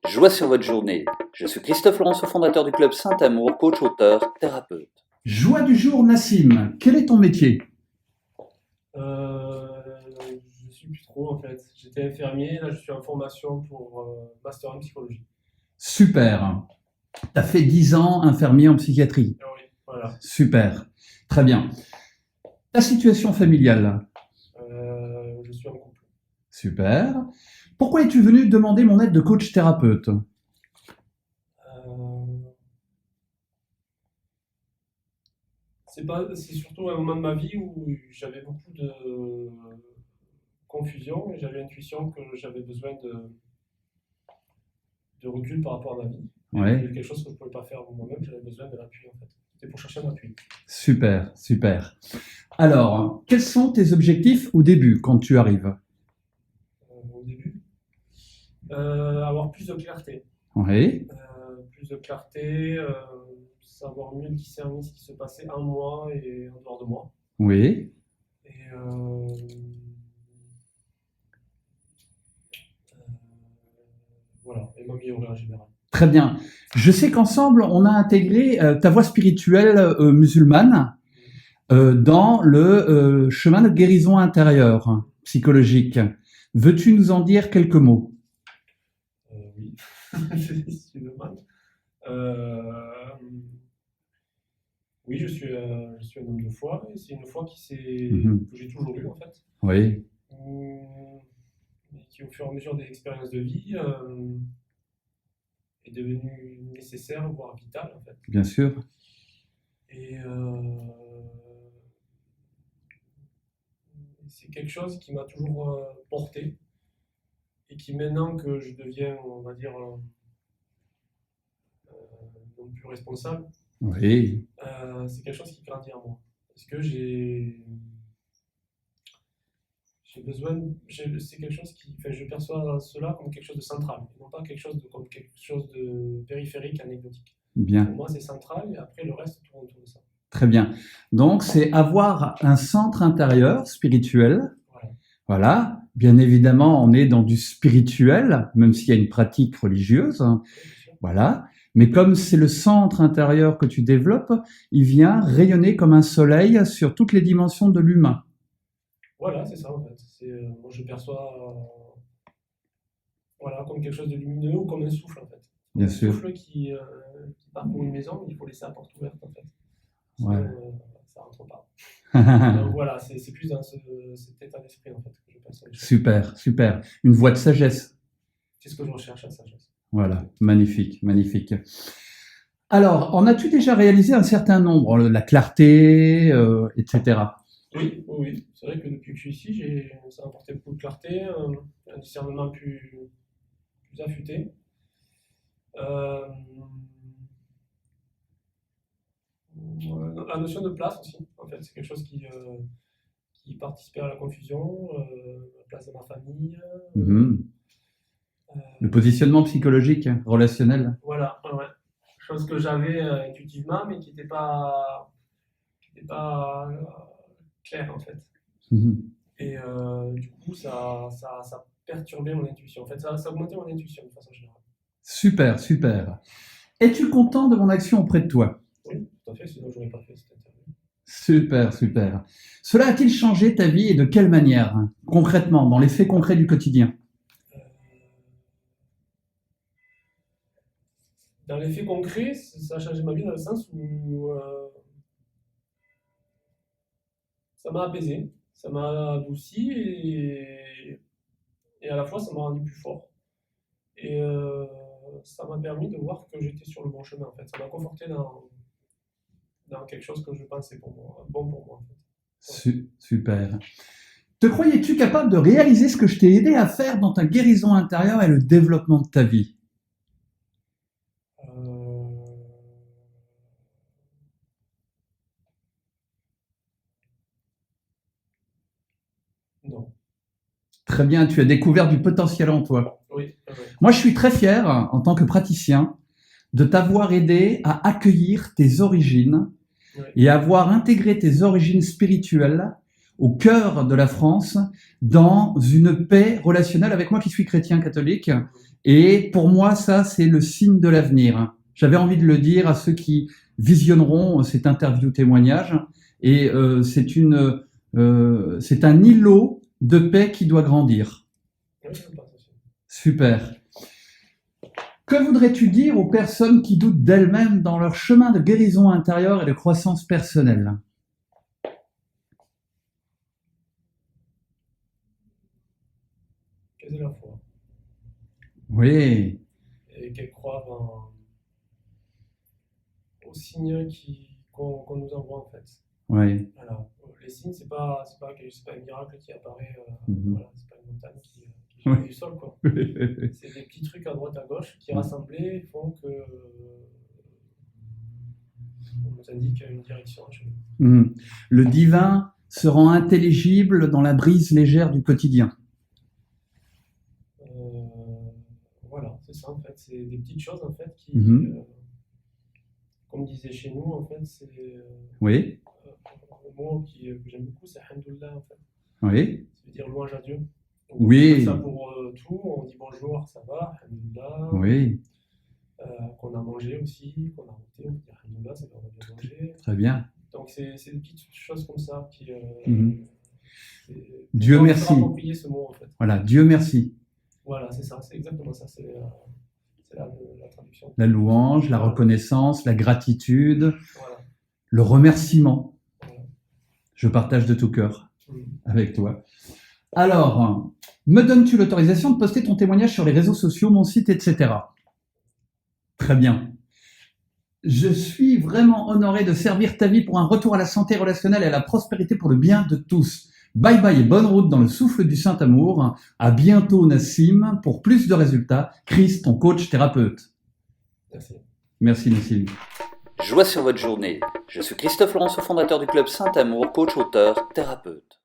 Joie sur votre journée. Je suis Christophe Laurence, fondateur du club Saint-Amour, coach, auteur, thérapeute. Joie du jour, Nassim. Quel est ton métier? Je suis plus trop en fait. J'étais infirmier, là je suis en formation pour master en psychologie. Super. Tu as fait 10 ans infirmier en psychiatrie. Ah oui, voilà. Super. Très bien. Ta situation familiale? Je suis en couple. Super. Pourquoi es-tu venu demander mon aide de coach thérapeute? C'est surtout un moment de ma vie où j'avais beaucoup de confusion et j'avais l'intuition que j'avais besoin de recul par rapport à ma vie. Ouais. Quelque chose que je ne pouvais pas faire moi-même, j'avais besoin de l'appui en fait. C'était pour chercher un appui. Super, super. Alors, quels sont tes objectifs au début, quand tu arrives? Au début, avoir plus de clarté. Oui. Plus de clarté, savoir mieux discerner ce qui se passait en moi et en dehors de moi. Oui. Et voilà, et m'améliorer en général. Très bien. Je sais qu'ensemble, on a intégré ta voie spirituelle musulmane dans le chemin de guérison intérieure psychologique. Veux-tu nous en dire quelques mots? Oui, c'est dommage. Oui, je suis un homme de foi, et c'est une foi que j'ai toujours eue en fait. Oui. Et qui au fur et à mesure des expériences de vie est devenue nécessaire, voire vitale en fait. Bien sûr. Et c'est quelque chose qui m'a toujours porté et qui maintenant que je deviens, on va dire, non plus responsable, Oui. c'est quelque chose qui grandit en moi. Parce que j'ai besoin, c'est quelque chose je perçois cela comme quelque chose de central, et non pas comme quelque chose de périphérique, anecdotique. Bien. Pour moi, c'est central, et après, le reste tourne autour de ça. Très bien. Donc, c'est avoir un centre intérieur spirituel. Voilà. Bien évidemment, on est dans du spirituel, même s'il y a une pratique religieuse. Voilà. Mais comme c'est le centre intérieur que tu développes, il vient rayonner comme un soleil sur toutes les dimensions de l'humain. Voilà, c'est ça en fait. Moi, je perçois comme quelque chose de lumineux ou comme un souffle en fait. Bien sûr. Un souffle qui parcourt une maison, il faut laisser la porte ouverte en fait. Sinon, Ouais. ça rentre pas. Donc voilà, c'est plus dans cet état d'esprit en fait que je perçois les choses. Super, super. Une voie de sagesse. C'est ce que je recherche, la sagesse. Voilà, magnifique, magnifique. Alors, en as-tu déjà réalisé un certain nombre, la clarté, etc. Oui. C'est vrai que depuis que je suis ici, ça a apporté beaucoup de clarté, un discernement plus affûté. La notion de place aussi, en fait, c'est quelque chose qui participait à la confusion, la place de ma famille. Le positionnement psychologique, relationnel. Voilà, ouais. Chose que j'avais intuitivement, mais qui n'était pas claire en fait. Et du coup, ça perturbait mon intuition. En fait, ça augmentait mon intuition de façon générale. Super, super. Es-tu content de mon action auprès de toi? Oui, tout à fait, sinon je n'aurais pas fait cette interview. Super, super. Cela a-t-il changé ta vie et de quelle manière, concrètement, dans les faits concrets du quotidien? Dans les faits concrets, ça a changé ma vie dans le sens où ça m'a apaisé, ça m'a adouci et à la fois ça m'a rendu plus fort. Et ça m'a permis de voir que j'étais sur le bon chemin en fait. Ça m'a conforté dans quelque chose que je pensais bon pour moi en fait. Ouais. Super. Te croyais-tu capable de réaliser ce que je t'ai aidé à faire dans ta guérison intérieure et le développement de ta vie? Non. Très bien, tu as découvert du potentiel en toi. Oui. Moi, je suis très fier, en tant que praticien, de t'avoir aidé à accueillir tes origines et avoir intégré tes origines spirituelles au cœur de la France, dans une paix relationnelle avec moi qui suis chrétien catholique. Et pour moi, ça, c'est le signe de l'avenir. J'avais envie de le dire à ceux qui visionneront cette interview témoignage. Et c'est un îlot de paix qui doit grandir. Super. Que voudrais-tu dire aux personnes qui doutent d'elles-mêmes dans leur chemin de guérison intérieure et de croissance personnelle? Qu'elles aient la foi. Oui. Et qu'elles croient aux signes qu'on nous envoie en fait. Oui. Voilà. Les signes, c'est pas un miracle qui apparaît, voilà, c'est pas une montagne qui vient du sol, quoi. C'est des petits trucs à droite à gauche qui rassemblés font que on nous indique une direction chez nous. Le divin se rend intelligible dans la brise légère du quotidien. Voilà, c'est ça en fait, c'est des petites choses en fait qui, comme disait chez nous en fait, c'est oui. Le mot que j'aime beaucoup, c'est Alhamdoulilah en fait. Oui. Ça veut dire louange à Dieu. Donc, oui. On fait ça pour tout, on dit bonjour, ça va, Alhamdoulilah. Oui. Qu'on a mangé aussi, qu'on a goûté, on peut dire Alhamdoulilah, c'est qu'on a bien mangé. Très bien. Donc c'est des petites choses comme ça qui... Dieu merci. Approprier ce mot en fait. Voilà, Dieu merci. Voilà, c'est ça, c'est exactement ça, c'est la traduction. La louange, la reconnaissance, la gratitude, voilà. Le remerciement. Voilà. Je partage de tout cœur avec toi. Alors, me donnes-tu l'autorisation de poster ton témoignage sur les réseaux sociaux, mon site, etc. Très bien. Je suis vraiment honoré de servir ta vie pour un retour à la santé relationnelle et à la prospérité pour le bien de tous. Bye bye et bonne route dans le souffle du Saint-Amour. À bientôt Nassim. Pour plus de résultats, Chris, ton coach thérapeute. Merci. Merci Nassim. Joie sur votre journée. Je suis Christophe Laurenceau, fondateur du club Saint-Amour, coach, auteur, thérapeute.